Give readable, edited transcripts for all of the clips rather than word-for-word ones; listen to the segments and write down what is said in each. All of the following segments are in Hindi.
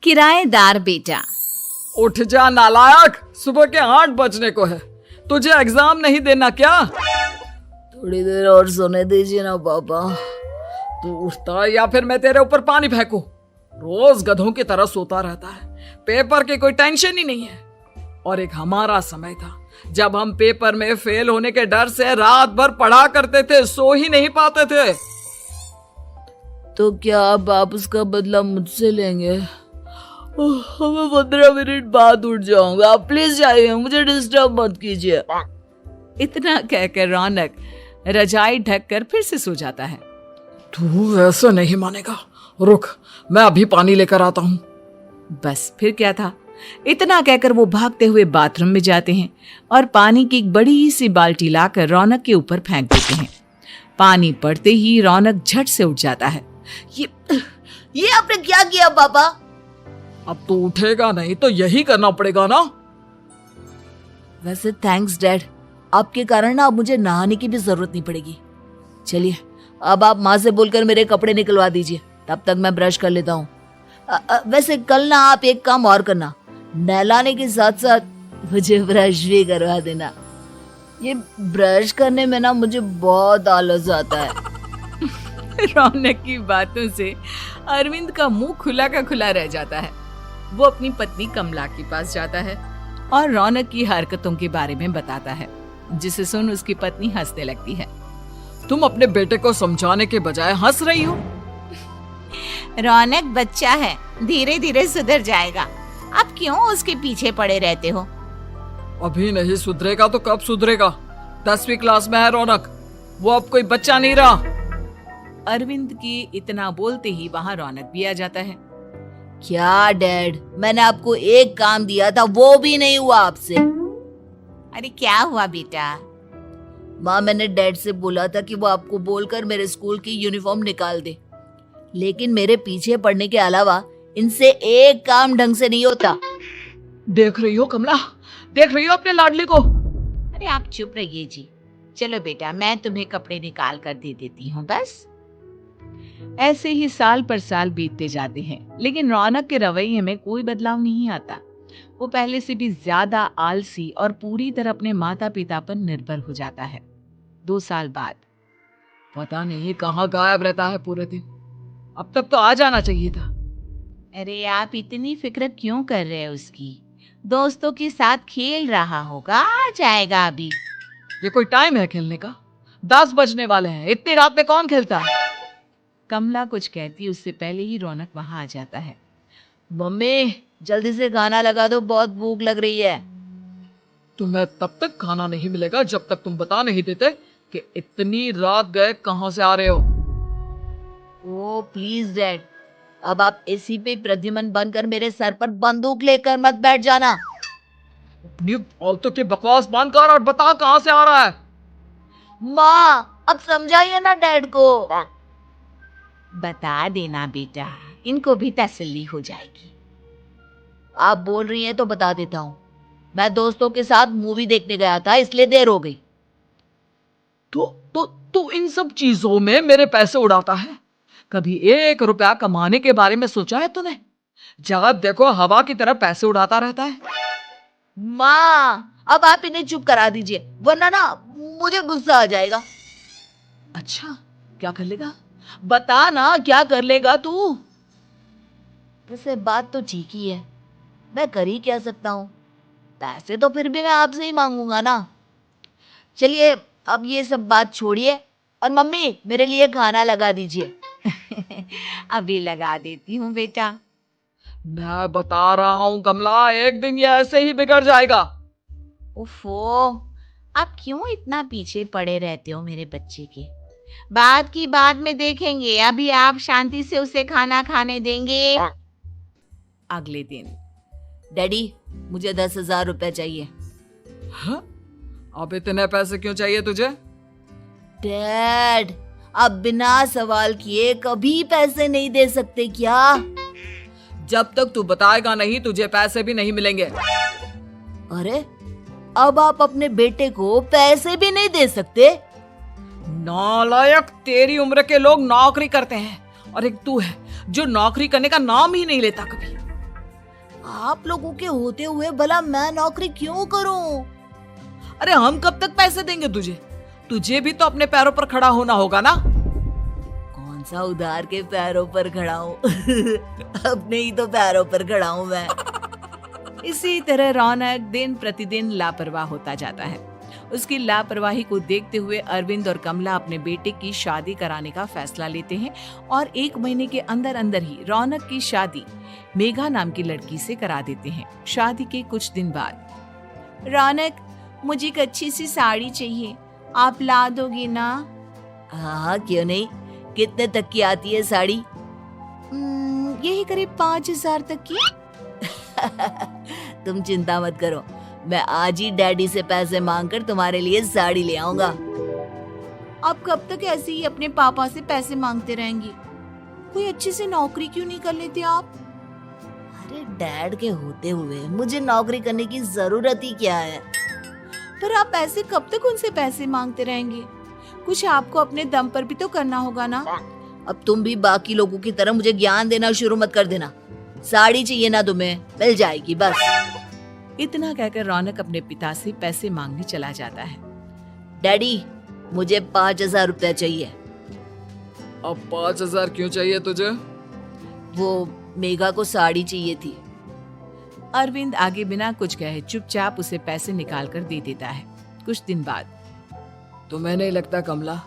किराएदार बेटा। उठ जा नालायक, सुबह के 8 बजने को है। तुझे एग्जाम नहीं देना क्या? थोड़ी देर और सोने दीजिए ना पापा। तू उठता या फिर मैं तेरे ऊपर पानी फेंकूं? रोज गधों की तरह सोता रहता है, पेपर की कोई टेंशन ही नहीं है। और एक हमारा समय था जब हम पेपर में फेल होने के डर से रात भर पढ़ा करते थे, सो ही नहीं पाते थे। तो क्या अब आप उसका बदला मुझसे लेंगे? मैं 15 मिनट बाद उठ जाऊंगा, आप प्लीज जाइए, मुझे डिस्टर्ब मत कीजिए। इतना कहकर रौनक रजाई ढककर फिर से सो जाता है। तू ऐसा नहीं मानेगा, रुक मैं अभी पानी लेकर आता हूँ। बस फिर क्या था, इतना कहकर वो भागते हुए बाथरूम में जाते हैं और पानी की एक बड़ी सी बाल्टी लाकर रौनक के ऊपर फेंक देते हैं। पानी पड़ते ही रौनक झट से उठ जाता है। ये आपने क्या किया पापा? अब तो उठेगा नहीं तो यही करना पड़ेगा ना। वैसे थैंक्स डैड, आपके कारण ना अब मुझे नहाने की भी जरूरत नहीं पड़ेगी। चलिए अब आप माँ से बोलकर मेरे कपड़े निकलवा दीजिए, तब तक मैं ब्रश कर लेता हूँ। वैसे कल ना आप एक काम और करना, नहलाने के साथ साथ मुझे ब्रश भी करवा देना। ये ब्रश करने में ना मुझे बहुत आलस आता है। रौनक की बातों से अरविंद का मुंह खुला का खुला रह जाता है। वो अपनी पत्नी कमला के पास जाता है और रौनक की हरकतों के बारे में बताता है, जिसे सुन उसकी पत्नी हंसने लगती है। तुम अपने बेटे को समझाने के बजाय हंस रही हो। रौनक बच्चा है, धीरे धीरे सुधर जाएगा। आप क्यों उसके पीछे पड़े रहते हो? अभी नहीं सुधरेगा तो कब सुधरेगा? 10वीं क्लास में है रौनक, वो अब कोई बच्चा नहीं रहा। अरविंद की इतना बोलते ही वहाँ रौनक भी आ जाता है। क्या डैड, मैंने आपको एक काम दिया था, वो भी नहीं हुआ आपसे। अरे क्या हुआ बेटा? माँ, मैंने डैड से बोला था कि वो आपको बोलकर मेरे स्कूल की यूनिफॉर्म निकाल दे, लेकिन मेरे पीछे पड़ने के अलावा इनसे एक काम ढंग से नहीं होता। देख रही हो कमला, देख रही हो अपने लाडली को? अरे आप चुप रहिए जी। चलो बेटा, मैं तुम्हें कपड़े निकाल कर दे देती हूँ बस। ऐसे ही साल पर साल बीतते जाते हैं, लेकिन रौनक के रवैये में कोई बदलाव नहीं आता। वो पहले से भी ज्यादा आलसी और पूरी तरह अपने माता पिता पर निर्भर हो जाता है। 2 साल बाद पता नहीं कहाँ गायब रहता है पूरे दिन, अब तक तो आ जाना चाहिए था। अरे आप इतनी फिक्र क्यों कर रहे हैं उसकी? दोस्तों के साथ खेल रहा होगा, आ जाएगा अभी। ये कोई टाइम है खेलने का? 10 बजने वाले हैं, इतनी रात में कौन खेलता है? कमला कुछ कहती उससे पहले ही रौनक वहां आ जाता है। मम्मी जल्दी से गाना लगा दो, बहुत भूख लग रही है। तुम्हें तब तक खाना नहीं मिलेगा जब तक तुम बता नहीं देते कि इतनी रात गए कहां से आ रहे हो। ओ प्लीज डैड, अब आप एसी पे प्रद्युमन बनकर मेरे सर पर बंदूक लेकर मत बैठ जाना। अपनी फालतू की बकवास बंद कर और बता कहां से आ रहा है। माँ अब समझाइए ना डैड को। बता देना बेटा, इनको भी तसल्ली हो जाएगी। आप बोल रही हैं तो बता देता हूँ, मैं दोस्तों के साथ मूवी देखने गया था, इसलिए देर हो गई। तो इन सब चीजों में मेरे पैसे उड़ाता है। कभी 1 रुपया कमाने के बारे में सोचा है तूने? जब देखो हवा की तरह पैसे उड़ाता रहता है। माँ अब आप इन्हें चुप करा दीजिए, वरना ना मुझे गुस्सा आ जाएगा। अच्छा क्या कर लेगा? बता ना, क्या कर लेगा तू? वैसे बात तो ठीक ही है, मैं कर ही क्या सकता हूँ। पैसे तो फिर भी मैं आपसे ही मांगूंगा ना। चलिए अब ये सब बात छोड़िए और मम्मी मेरे लिए खाना लगा दीजिए। अभी लगा देती हूँ बेटा। मैं बता रहा हूँ कमला, एक दिन ये ऐसे ही बिगड़ जाएगा। ओफो, आप क्यों इतना पीछे पड़े रहते हो मेरे बच्चे के? बात की बाद में देखेंगे, अभी आप शांति से उसे खाना खाने देंगे। अगले दिन डैडी मुझे 10,000 रुपए चाहिए। हाँ? अब इतने पैसे क्यों चाहिए तुझे? डैड आप बिना सवाल किए कभी पैसे नहीं दे सकते क्या? जब तक तू बताएगा नहीं तुझे पैसे भी नहीं मिलेंगे। अरे अब आप अपने बेटे को पैसे भी नहीं दे सकते? नालायक, तेरी उम्र के लोग नौकरी करते हैं और एक तू है जो नौकरी करने का नाम ही नहीं लेता कभी। आप लोगों के होते हुए भला मैं नौकरी क्यों करूं? अरे हम कब तक पैसे देंगे तुझे? तुझे भी तो अपने पैरों पर खड़ा होना होगा ना। कौन सा उधार के पैरों पर खड़ा हूँ? अपने ही तो पैरों पर खड़ा हूँ मैं। इसी तरह रौनक दिन प्रतिदिन लापरवाह होता जाता है। उसकी लापरवाही को देखते हुए अरविंद और कमला अपने बेटे की शादी कराने का फैसला लेते हैं और 1 महीने के अंदर अंदर ही रौनक की शादी मेघा नाम की लड़की से करा देते हैं। शादी के कुछ दिन बाद, रौनक, मुझे एक अच्छी सी साड़ी चाहिए, आप ला दोगी ना? हाँ, क्यों नहीं। कितने तक की आती है साड़ी? यही करीब 5,000 तक की। तुम चिंता मत करो, मैं आज ही डैडी से पैसे मांगकर तुम्हारे लिए साड़ी ले आऊंगा। आप कब तक ऐसे ही अपने पापा से पैसे मांगते रहेंगी? कोई अच्छी सी नौकरी क्यों नहीं कर लेते आप? अरे डैड के होते हुए मुझे नौकरी करने की जरूरत ही क्या है? पर आप ऐसे कब तक उनसे पैसे मांगते रहेंगे? कुछ आपको अपने दम पर भी तो करना होगा ना। अब तुम भी बाकी लोगों की तरह मुझे ज्ञान देना शुरू मत कर देना। साड़ी चाहिए ना तुम्हें, मिल जाएगी बस। इतना कहकर रौनक अपने पिता से पैसे मांगने चला जाता है। डैडी, मुझे 5,000 रुपया चाहिए। अब 5,000 क्यों चाहिए तुझे? वो मेघा को साड़ी चाहिए थी। अरविंद आगे बिना कुछ कहे चुपचाप उसे पैसे निकाल कर दे देता है। कुछ दिन बाद, तुम्हें नहीं लगता कमला,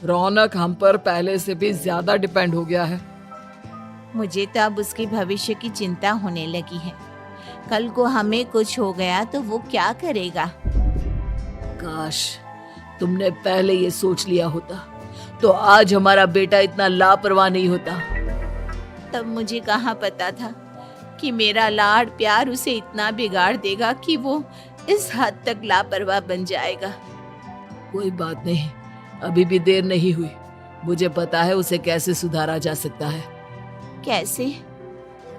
रौनक हम पर पहले से भी ज्यादा डिपेंड हो गया है? मुझे तो अब उसके भविष्य की चिंता होने लगी है। कल को हमें कुछ हो गया तो वो क्या करेगा? काश तुमने पहले ये सोच लिया होता तो आज हमारा बेटा इतना लापरवाह नहीं होता। तब मुझे कहाँ पता था कि मेरा लाड प्यार उसे इतना बिगाड़ देगा कि वो इस हद तक लापरवाह बन जाएगा। कोई बात नहीं, अभी भी देर नहीं हुई। मुझे पता है उसे कैसे सुधारा जा सकता है। कैसे?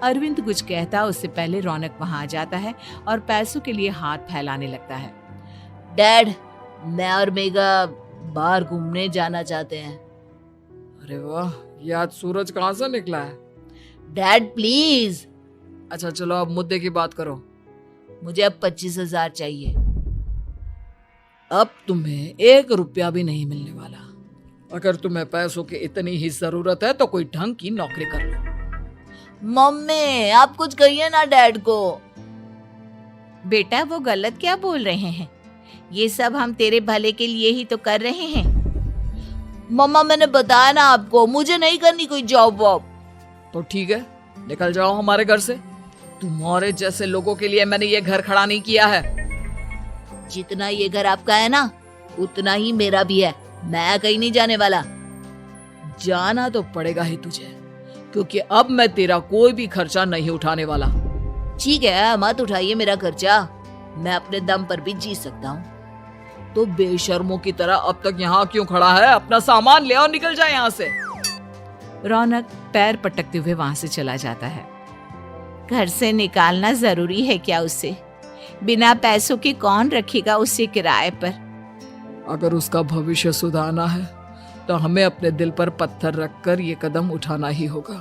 अरविंद कुछ कहता उससे पहले रौनक वहां आ जाता है और पैसों के लिए हाथ फैलाने लगता है। डैड, मैं और मेघा बाहर घूमने जाना चाहते हैं। अरे वाह, ये आज सूरज कहाँ से निकला है? Dad please. अच्छा चलो अब मुद्दे की बात करो। मुझे अब 25,000 चाहिए। अब तुम्हें 1 रुपया भी नहीं मिलने वाला। अगर तुम्हें पैसों की इतनी ही जरूरत है तो कोई ढंग की नौकरी कर लो। मम्मी, आप कुछ कहिए ना डैड को। बेटा, वो गलत क्या बोल रहे हैं? ये सब हम तेरे भले के लिए ही तो कर रहे हैं। मम्मा, मैंने बताया ना आपको, मुझे नहीं करनी कोई जॉब वॉब। तो ठीक है, निकल जाओ हमारे घर से। तुम्हारे जैसे लोगों के लिए मैंने ये घर खड़ा नहीं किया है। जितना ये घर आपका है ना, उतना ही मेरा भी है। मैं कहीं नहीं जाने वाला। जाना तो पड़ेगा ही तुझे, क्योंकि अब मैं तेरा कोई भी खर्चा नहीं उठाने वाला। ठीक है, मत उठाइए मेरा खर्चा, मैं अपने दम पर भी जी सकता हूँ। तो बेशर्मों की तरह अब तक यहाँ क्यों खड़ा है? अपना सामान ले और निकल जाए यहाँ से। रौनक पैर पटकते हुए वहां से चला जाता है। घर से निकालना जरूरी है क्या उसे? बिना पैसों के कौन रखेगा उसे किराए पर? अगर उसका भविष्य सुधारना है तो हमें अपने दिल पर पत्थर रखकर ये कदम उठाना ही होगा।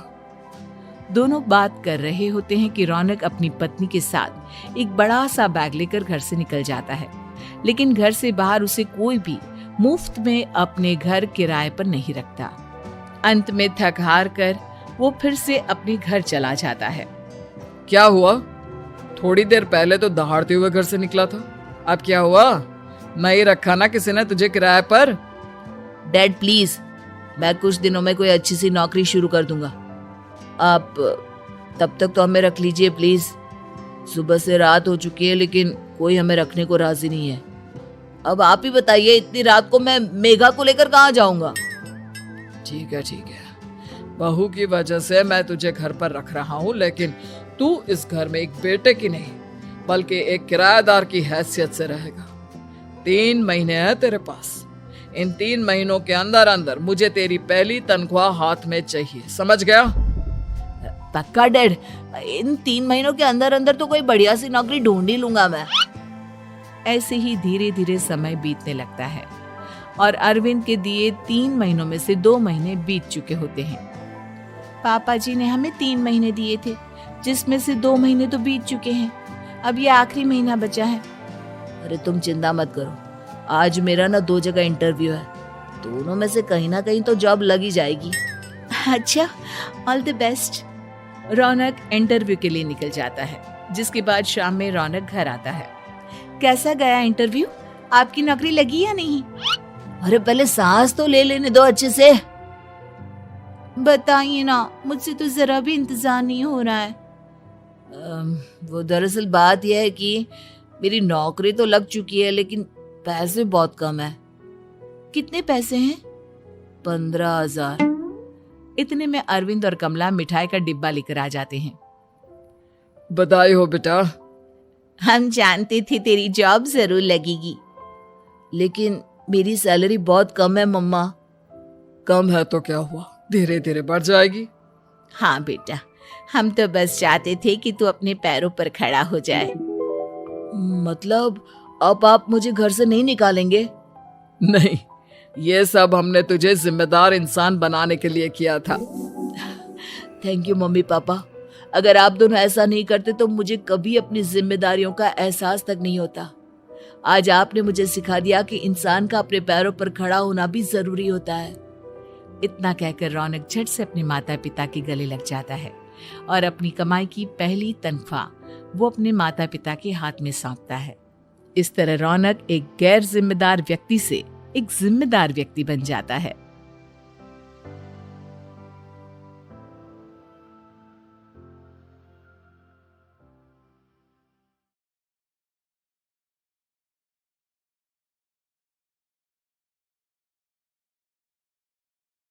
दोनों बात कर रहे होते हैं कि रौनक अपनी पत्नी के साथ एक बड़ा सा बैग लेकर घर से निकल जाता है, लेकिन घर से बाहर उसे कोई भी मुफ्त में अपने घर किराए पर नहीं रखता। अंत में थक हार कर वो फिर से अपने घर चला जाता है। क्या हुआ? थोड़ी देर पहले तो दहाड़ते हुए घर से निकला था, अब क्या हुआ? नहीं रखा ना किसी ने तुझे किराए पर? डैड प्लीज, मैं कुछ दिनों में कोई अच्छी सी नौकरी शुरू कर दूंगा। आप तब तक तो हमें रख लीजिए प्लीज। सुबह से रात हो चुकी है लेकिन कोई हमें रखने को राजी नहीं है। अब आप ही बताइए, इतनी रात को मैं मेघा को लेकर कहाँ जाऊंगा? ठीक है ठीक है, बहू की वजह से मैं तुझे घर पर रख रहा हूँ, लेकिन तू इस घर में एक बेटे की नहीं बल्कि एक किराएदार की हैसियत से रहेगा। 3 महीने हैं तेरे पास। इन 3 महीनों के अंदर अंदर मुझे तेरी पहली तनख्वाह हाथ में चाहिए, समझ गया? पक्का डैड, इन 3 महीनों के अंदर अंदर तो कोई बढ़िया सी नौकरी ढूंढ ही लूंगा मैं। ऐसे ही धीरे धीरे समय बीतने लगता है और अरविंद के दिए 3 महीनों में से 2 महीने बीत चुके होते हैं। पापा जी ने हमें 3 महीने दिए थे, जिसमें से 2 महीने तो बीत चुके हैं। अब ये आखिरी महीना बचा है। अरे तुम चिंता मत करो, आज मेरा ना 2 जगह इंटरव्यू है, दोनों में से कहीं ना कहीं तो जॉब लग ही जाएगी। अच्छा, all the best. Raunak interview के लिए निकल जाता है, जिसके बाद शाम में रौनक घर आता है। कैसा गया इंटरव्यू? आपकी नौकरी लगी या नहीं? अरे पहले सांस तो ले लेने दो अच्छे से। बताइए ना, मुझसे तो जरा भी इंतजार नहीं हो रहा है। वो दरअसल बात यह है कि मेरी नौकरी तो लग चुकी है, लेकिन पैसे बहुत कम है। कितने पैसे हैं? 15,000। इतने में अरविंद और कमला मिठाई का डिब्बा लेकर आ जाते हैं। बधाई हो बेटा। हम जानते थे तेरी जॉब जरूर लगेगी। लेकिन मेरी सैलरी बहुत कम है मम्मा। कम है तो क्या हुआ, धीरे धीरे बढ़ जाएगी। हाँ बेटा, हम तो बस चाहते थे कि तू अपने पैरों पर खड़ा हो जाए। मतलब अब आप मुझे घर से नहीं निकालेंगे? नहीं, ये सब हमने तुझे जिम्मेदार इंसान बनाने के लिए किया था। Thank you mummy papa. अगर आप दोनों ऐसा नहीं करते तो मुझे कभी अपनी जिम्मेदारियों का एहसास तक नहीं होता। आज आपने मुझे सिखा दिया कि इंसान का अपने पैरों पर खड़ा होना भी जरूरी होता है। इतना कहकर रौनक झट से अपने माता पिता के गले लग जाता है और अपनी कमाई की पहली तनख्वाह वो अपने माता पिता के हाथ में सौंपता है। इस तरह रौनक एक गैर जिम्मेदार व्यक्ति से एक जिम्मेदार व्यक्ति बन जाता है।